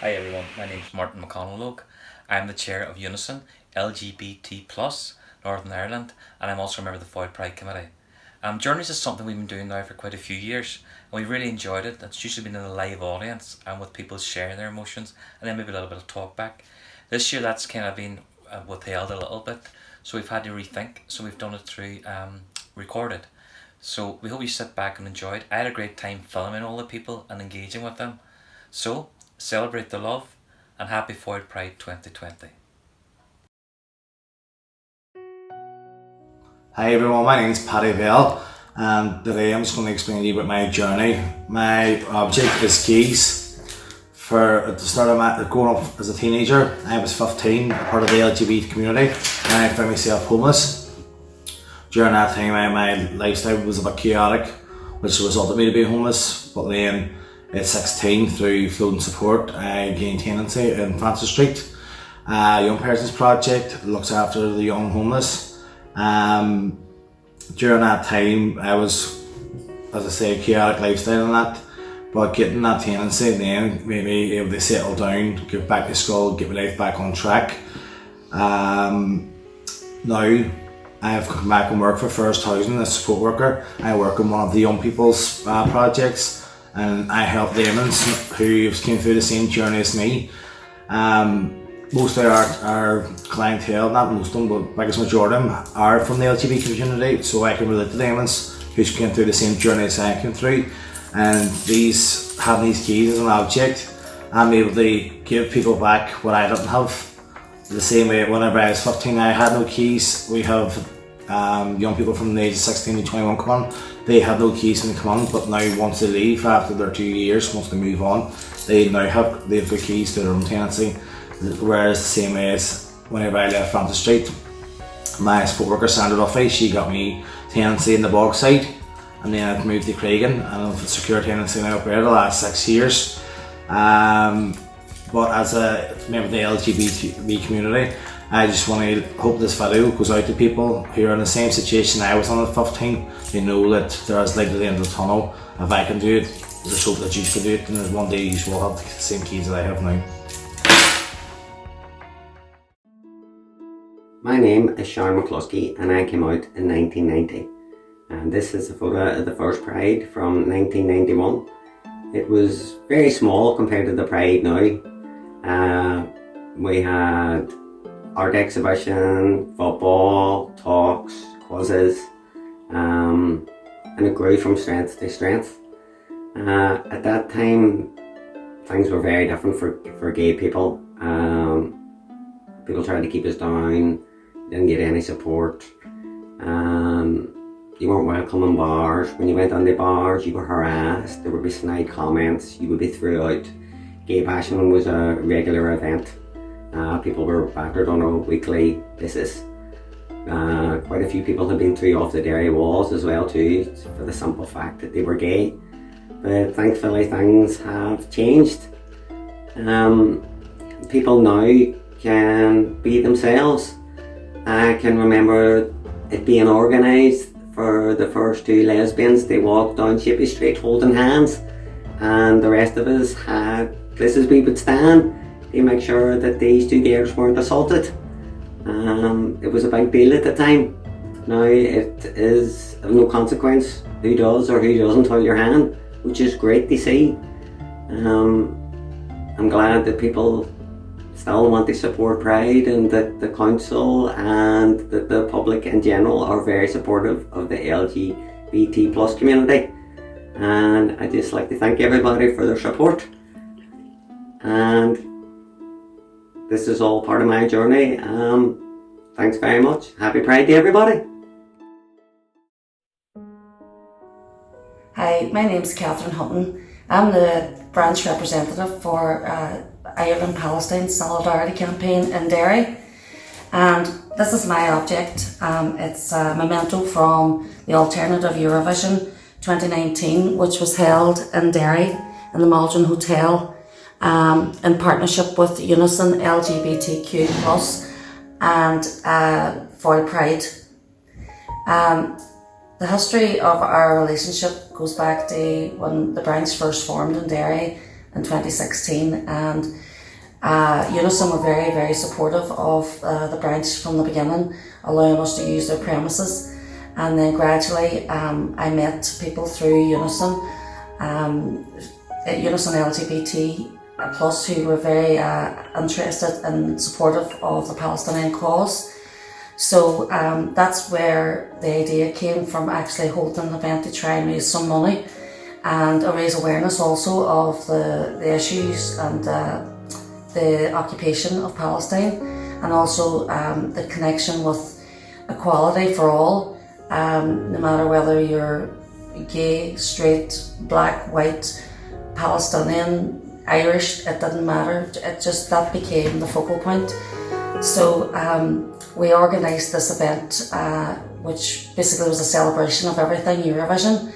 Hi everyone, my name is Martin McColskey. I'm the chair of Unison LGBT plus Northern Ireland, and I'm also a member of the Foyle Pride Committee. Journeys is something we've been doing now for quite a few years, and we've really enjoyed it. It's usually been in a live audience and with people sharing their emotions, and then maybe a little bit of talk back. This year that's kind of been withheld a little bit, so we've had to rethink. So we've done it through recorded. So we hope you sit back and enjoy it. I had a great time filming all the people and engaging with them. So celebrate the love and happy Foyle Pride 2020. Hi everyone, my name is Paddy Bell, and today I'm just going to explain to you about my journey. My object is keys. At the start of my growing up as a teenager, I was 15, a part of the LGBT community, and I found myself homeless. During that time, my lifestyle was a bit chaotic, which resulted in me to be homeless. But then at 16, through Floating Support, I gained tenancy in Francis Street. A young persons project looks after the young homeless. During that time, I was, as I say, chaotic lifestyle and that, but getting that tenancy then made me able to settle down, get back to school, get my life back on track. Now I have come back and work for First Housing as a support worker. I work on one of the young people's projects, and I help them who came through the same journey as me. Most of our clientele, not most of them, but biggest majority of them are from the LGBT community, so I can relate to them who came through the same journey as I came through. And having these keys as an object, I'm able to give people back what I didn't have. The same way, whenever I was 15, I had no keys. We have young people from the age of 16 to 21 come on. They had no keys when they come on, but now once they leave after their 2 years, once they move on, they have the keys to their own tenancy. Whereas the same way as whenever I left Francis Street, my support worker Sandra Duffy, she got me tenancy in the Bogside, and then I've moved to Craigan and I've secured tenancy now up there the last 6 years. But as a member of the LGBT community, I just want to hope this video goes out to people who are in the same situation I was in at 15. They know that there is light at the end of the tunnel. If I can do it, there's hope that you can do it, and one day you will have the same keys that I have now. My name is McColskey, and I came out in 1990. And this is a photo of the first Pride from 1991. It was very small compared to the Pride now. We had art exhibition, football, talks, quizzes, and it grew from strength to strength. At that time, things were very different for gay people. People tried to keep us down, didn't get any support. You weren't welcome in bars. When you went on the bars, you were harassed. There would be snide comments. You would be thrown out. Gay bashing was a regular event. People were battered on a weekly basis. Quite a few people had been through off the dairy walls as well too, for the simple fact that they were gay. But thankfully things have changed. People now can be themselves. I can remember it being organised for the first two lesbians. They walked down Shippey Street holding hands, and the rest of us had places we would stand to make sure that these two girls weren't assaulted. It was a big deal at the time. Now it is of no consequence who does or who doesn't hold your hand, which is great to see. I'm glad that people still want to support Pride, and that the council and that the public in general are very supportive of the LGBT plus community. And I'd just like to thank everybody for their support. And this is all part of my journey. Thanks very much. Happy Pride to everybody. Hi, my name's Catherine Hutton. I'm the branch representative for Ireland Palestine Solidarity Campaign in Derry, and this is my object. It's a memento from the Alternative Eurovision 2019, which was held in Derry in the Maldron Hotel in partnership with Unison LGBTQ plus and Foyle Pride. The history of our relationship goes back to when the branch first formed in Derry, in 2016, and Unison were very, very supportive of the branch from the beginning, allowing us to use their premises. And then gradually I met people through Unison, Unison LGBT plus, who were very interested and supportive of the Palestinian cause. So that's where the idea came from, actually holding an event to try and raise some money and raise awareness also of the issues and the occupation of Palestine, and also the connection with equality for all, no matter whether you're gay, straight, black, white, Palestinian, Irish, it didn't matter. It just, that became the focal point. So we organised this event, which basically was a celebration of everything Eurovision,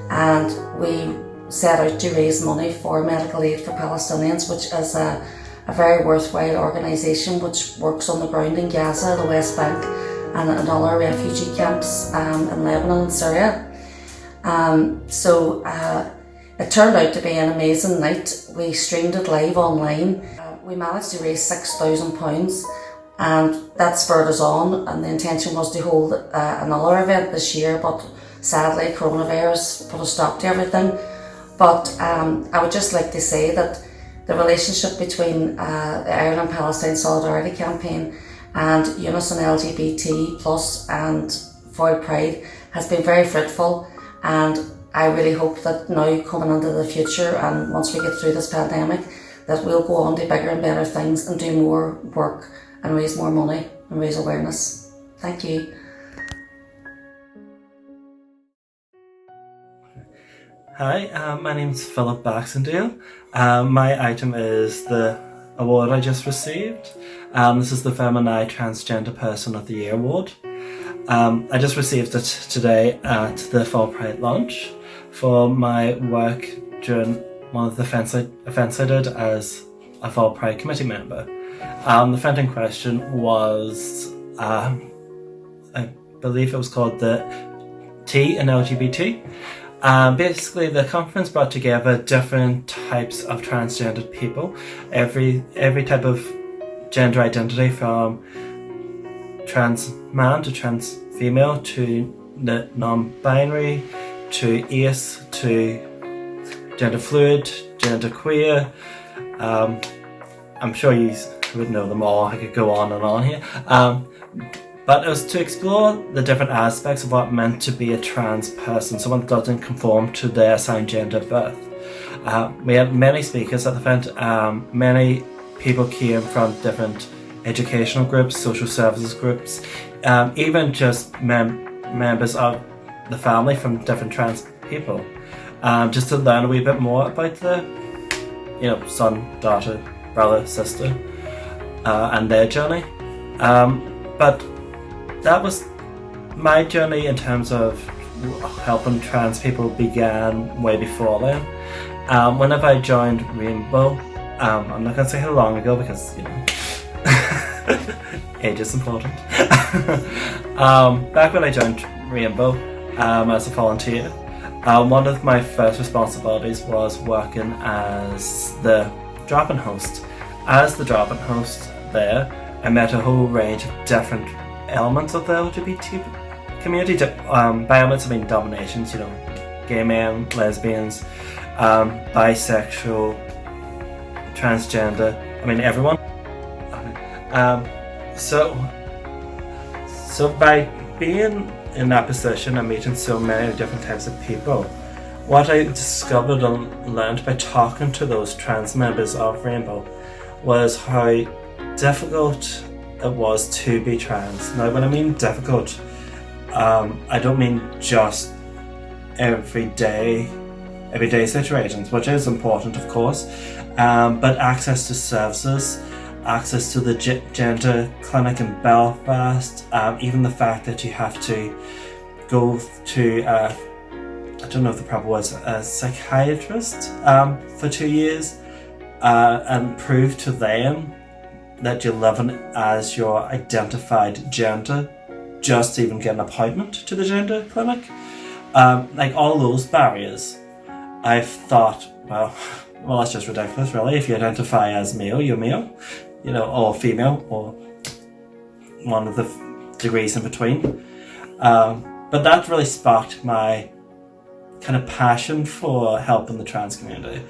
and we set out to raise money for medical aid for Palestinians, which is a very worthwhile organisation which works on the ground in Gaza, the West Bank, and in other refugee camps in Lebanon and Syria. It turned out to be an amazing night. We streamed it live online. We managed to raise £6,000, and that spurred us on, and the intention was to hold another event this year, but sadly coronavirus put a stop to everything. But I would just like to say that the relationship between the Ireland Palestine Solidarity Campaign and Unison LGBT plus and Foyle Pride has been very fruitful, and I really hope that now, coming into the future, and once we get through this pandemic, that we'll go on to bigger and better things and do more work and raise more money and raise awareness. Thank you. Hi, my name's Philip Baxendale. My item is the award I just received. This is the Feminine Transgender Person of the Year award. I just received it today at the Fall Pride launch for my work during one of the events I did as a Fall Pride committee member. The event in question was, I believe it was called the T in LGBT. Basically, the conference brought together different types of transgendered people, every type of gender identity, from trans man to trans female to non-binary to ace to gender fluid, gender queer. I'm sure you would know them all. I could go on and on here. But it was to explore the different aspects of what it meant to be a trans person, someone that doesn't conform to their assigned gender at birth. We had many speakers at the event. Many people came from different educational groups, social services groups, even just members of the family from different trans people, just to learn a wee bit more about the, son, daughter, brother, sister, and their journey. But that was my journey in terms of helping trans people began way before then. Whenever I joined Rainbow, I'm not going to say how long ago because, age is important. Back when I joined Rainbow as a volunteer, one of my first responsibilities was working as the drop-in host. As the drop-in host there, I met a whole range of different elements of the LGBT community. By elements I mean dominations, gay men, lesbians, bisexual, transgender, everyone. So by being in that position and meeting so many different types of people, what I discovered and learned by talking to those trans members of Rainbow was how difficult it was to be trans. Now, when I mean difficult, I don't mean just everyday situations, which is important, of course, but access to services, access to the gender clinic in Belfast, even the fact that you have to go to, I don't know if the proper word is a psychiatrist for 2 years, and prove to them that you're living as your identified gender, just to even get an appointment to the gender clinic. All those barriers I've thought, well, that's just ridiculous, really. If you identify as male, you're male, or female, or one of the degrees in between. But that really sparked my kind of passion for helping the trans community,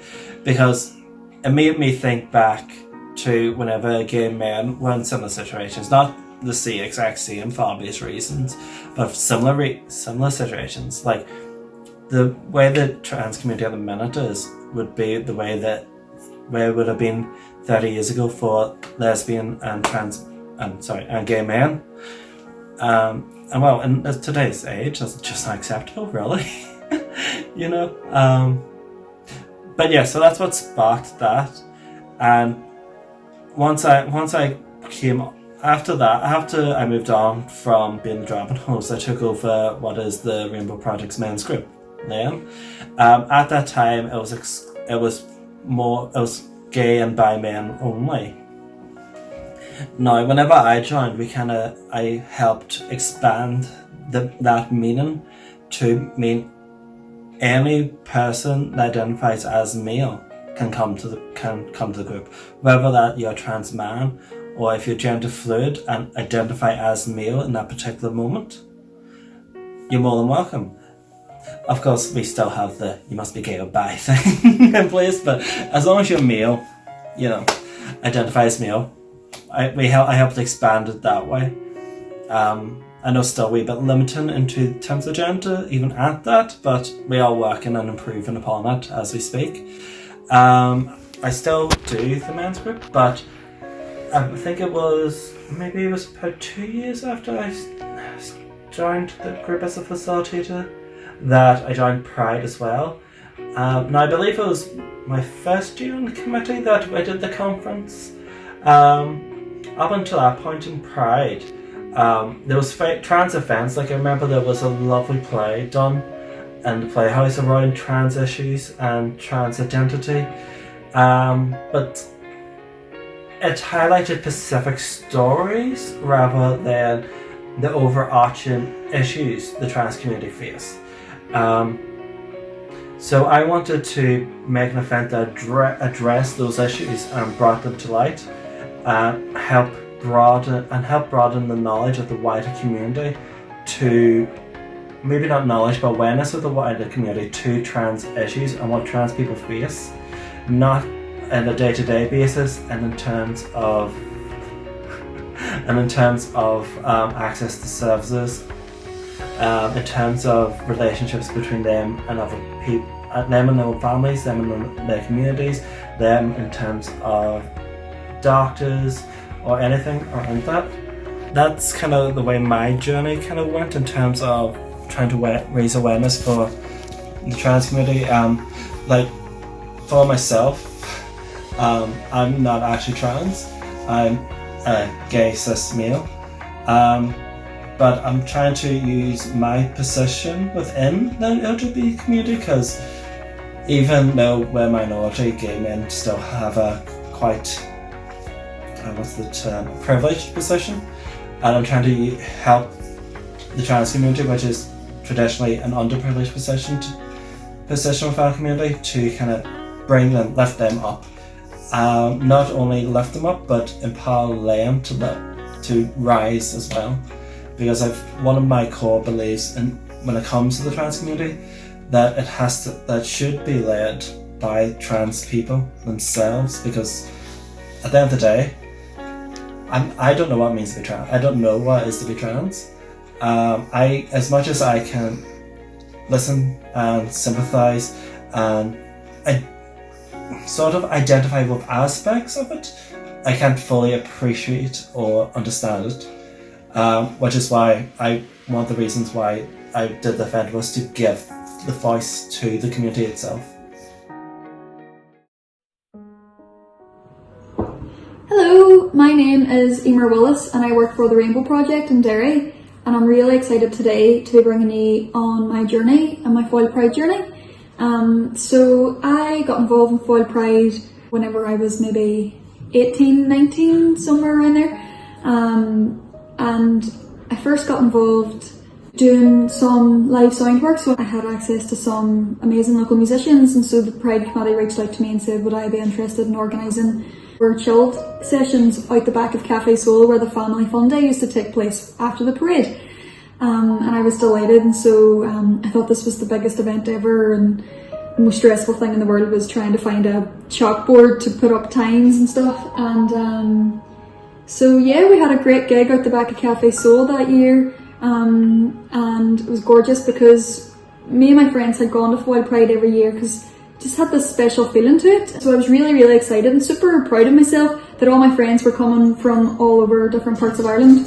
because it made me think back to whenever gay men were in similar situations, not the exact same for obvious reasons, but similar situations. Like the way the trans community at the minute would be the way it would have been 30 years ago for lesbian and gay men. And well, in today's age, that's just not acceptable, really. But yeah, so that's what sparked that. And once I came after that, after I moved on from being the drop and host, I took over what is the Rainbow Project's men's group. Then, at that time, it was gay and bi men only. Now, whenever I joined, I helped expand that meaning to mean any person that identifies as male can come to the group, whether that you're a trans man or if you're gender fluid and identify as male in that particular moment, you're more than welcome. Of course, we still have the you must be gay or bi thing in place, but as long as you're male, identify as male. I helped expand it that way. I know still a wee bit limiting into terms of gender, even at that, but we are working and improving upon it as we speak. I still do the men's group, but I think it was about 2 years after I joined the group as a facilitator that I joined Pride as well. Now I believe it was my first year on the committee that I did the conference. Up until that point in Pride, there was trans events. Like I remember there was a lovely play done in the Playhouse around trans issues and trans identity, but it highlighted specific stories rather than the overarching issues the trans community face. So I wanted to make an event that addressed those issues and brought them to light, and help broaden the knowledge of the wider community to, maybe not knowledge, but awareness of the wider community to trans issues and what trans people face, not on a day-to-day basis, and in terms of access to services, in terms of relationships between them and other people, them and their own families, them and their communities, them in terms of doctors or anything around that. That's kind of the way my journey kind of went in terms of trying to raise awareness for the trans community. Like for myself, I'm not actually trans. I'm a gay cis male, but I'm trying to use my position within the LGBT community, because even though we're minority, gay men still have a quite privileged position, and I'm trying to help the trans community, which is traditionally an underprivileged position with our community, to kind of lift them up. Not only lift them up, but empower them to rise as well. Because one of my core beliefs when it comes to the trans community, that should be led by trans people themselves, because at the end of the day, I don't know what it means to be trans. I don't know what it is to be trans. As much as I can listen and sympathise and sort of identify with aspects of it, I can't fully appreciate or understand it. Which is why one of the reasons why I did the event was to give the voice to the community itself. Hello, my name is Emer Willis and I work for the Rainbow Project in Derry, and I'm really excited today to be bringing you on my journey and my Foyle Pride journey. So I got involved in Foyle Pride whenever I was maybe 18, 19, somewhere around there. And I first got involved doing some live sound work, so I had access to some amazing local musicians, and so the Pride Committee reached out to me and said would I be interested in organising chilled sessions out the back of Cafe Soul, where the family fun day used to take place after the parade. And I was delighted, and so I thought this was the biggest event ever, and the most stressful thing in the world was trying to find a chalkboard to put up times and stuff. And so yeah, we had a great gig out the back of Cafe Soul that year, and it was gorgeous because me and my friends had gone to Foyle Pride every year because it just had this special feeling to it. So I was really, really excited and super proud of myself that all my friends were coming from all over different parts of Ireland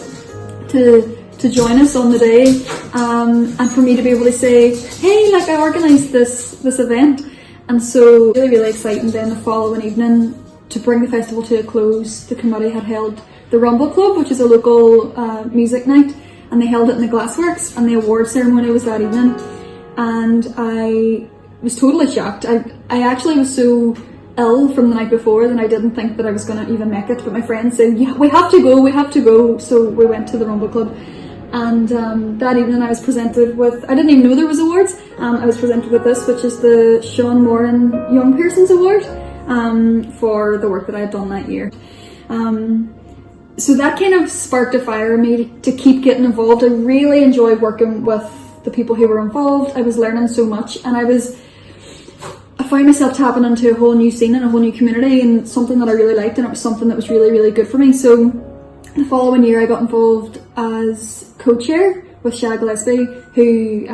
to join us on the day, and for me to be able to say, hey, like I organised this event. And so really, really exciting. Then the following evening, to bring the festival to a close, the committee had held the Rumble Club, which is a local music night, and they held it in the Glassworks, and the award ceremony was that evening. And I was totally shocked. I actually was so ill from the night before that I didn't think that I was going to even make it, but my friend said, yeah, we have to go. So we went to the Rumble Club. And that evening I was presented with, I didn't even know there was awards, I was presented with this, which is the Sean Moran Young Persons Award for the work that I had done that year. So that kind of sparked a fire in me to keep getting involved. I really enjoyed working with the people who were involved. I was learning so much, and I found myself tapping into a whole new scene and a whole new community, and something that I really liked, and it was something that was really, really good for me. So the following year I got involved as co-chair with Shag Gillespie, who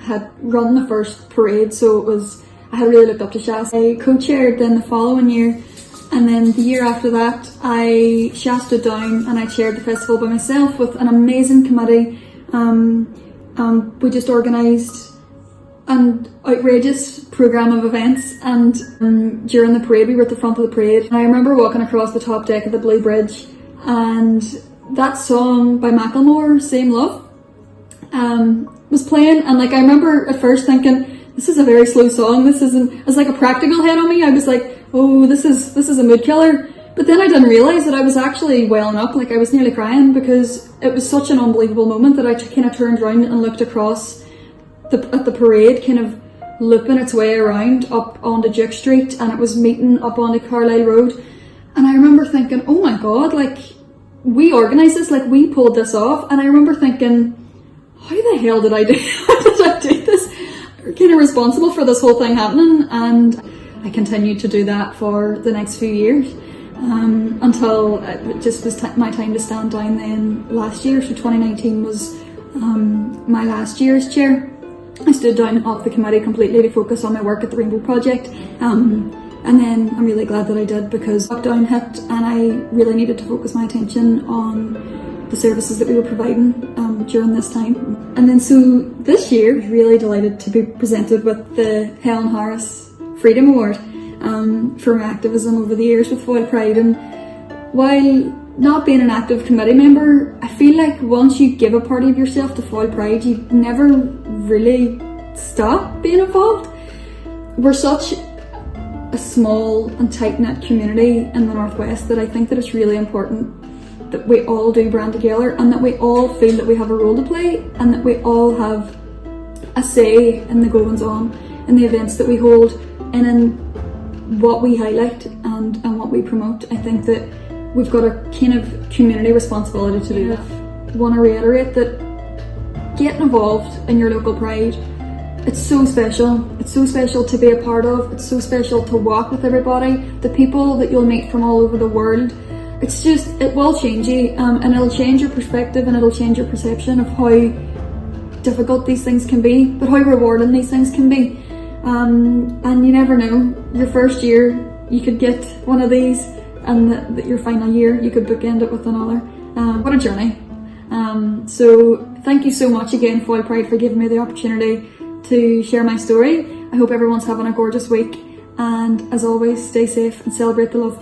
had run the first parade, so I had really looked up to Shas. I co-chaired then the following year, and then the year after that I stood down and I chaired the festival by myself with an amazing committee. We just organised an outrageous programme of events, and during the parade we were at the front of the parade, and I remember walking across the top deck of the Blue Bridge, and that song by Macklemore, Same Love, was playing, and like I remember at first thinking, this is a very slow song, this isn't, it was like a practical hit on me. I was like, oh, this is a mood killer. But then I didn't realise that I was actually welling up, like I was nearly crying, because it was such an unbelievable moment that I kind of turned around and looked across at the parade, kind of looping its way around up onto Duke Street, and it was meeting up onto Carlisle Road. And I remember thinking, oh my god, like, we organised this, like, we pulled this off. And I remember thinking, how the hell did I do how did I do this? Kind of responsible for this whole thing happening. And I continued to do that for the next few years, until it just was my time to stand down then last year. So 2019 was my last year as chair. I stood down off the committee completely to focus on my work at the Rainbow Project. And then I'm really glad that I did, because lockdown hit and I really needed to focus my attention on the services that we were providing during this time. And then so this year, I'm really delighted to be presented with the Helen Harris Freedom Award for my activism over the years with Foyle Pride. And while not being an active committee member, I feel like once you give a part of yourself to Foyle Pride, you never really stop being involved. We're such a small and tight-knit community in the Northwest that I think that it's really important that we all do brand together, and that we all feel that we have a role to play, and that we all have a say in the goings on, in the events that we hold, and in what we highlight and what we promote. I think that we've got a kind of community responsibility to do that. I want to reiterate that getting involved in your local pride, it's so special. It's so special to be a part of. It's so special to walk with everybody, the people that you'll meet from all over the world. It's just, it will change you, and it'll change your perspective, and it'll change your perception of how difficult these things can be, but how rewarding these things can be. And you never know, your first year you could get one of these, and your final year you could bookend it with another. What a journey. So thank you so much again, Foyle Pride, for giving me the opportunity to share my story. I hope everyone's having a gorgeous week, and as always, stay safe and celebrate the love.